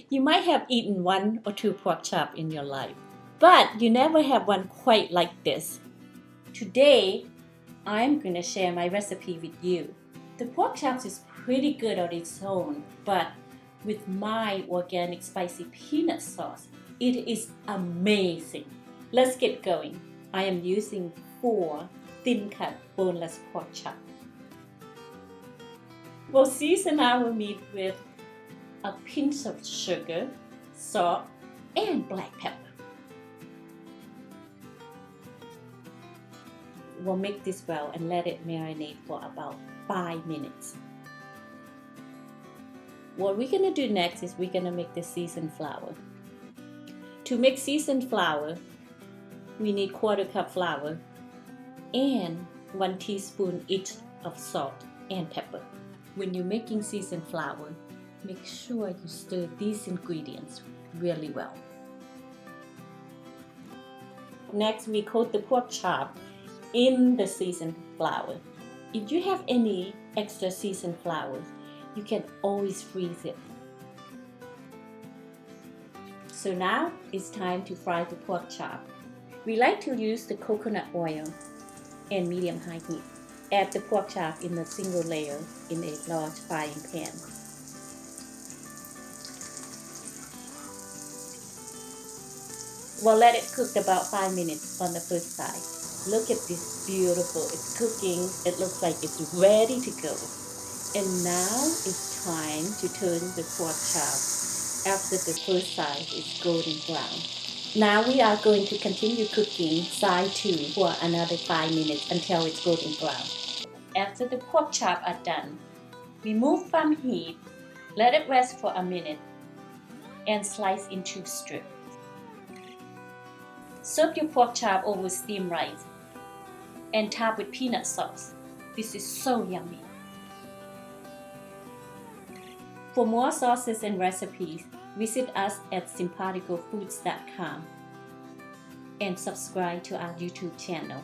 You might have eaten 1 or 2 pork chop in your life, but you never have one quite like this. Today, I'm gonna share my recipe with you. The pork chops is pretty good on its own, but with my organic spicy peanut sauce, it is amazing. Let's get going. I am using 4 thin-cut boneless pork chops. We'll season our meat with a pinch of sugar, salt, and black pepper. We'll make this well and let it marinate for about 5 minutes. What we're gonna do next is we're gonna make the seasoned flour. To make seasoned flour, we need 1/4 cup flour and 1 teaspoon each of salt and pepper. When you're making seasoned flour, make sure you stir these ingredients really well. Next, we coat the pork chop in the seasoned flour. If you have any extra seasoned flour, you can always freeze it. So now it's time to fry the pork chop. We like to use the coconut oil and medium-high heat. Add the pork chop in a single layer in a large frying pan. We'll let it cook about 5 minutes on the first side. Look at this, beautiful. It's cooking. It looks like it's ready to go. And now it's time to turn the pork chop after the first side is golden brown. Now we are going to continue cooking side 2 for another 5 minutes until it's golden brown. After the pork chop are done, remove from heat, let it rest for a minute, and slice into strips. Serve your pork chop over steamed rice and top with peanut sauce. This is so yummy. For more sauces and recipes, visit us at simpaticofoods.com and subscribe to our YouTube channel.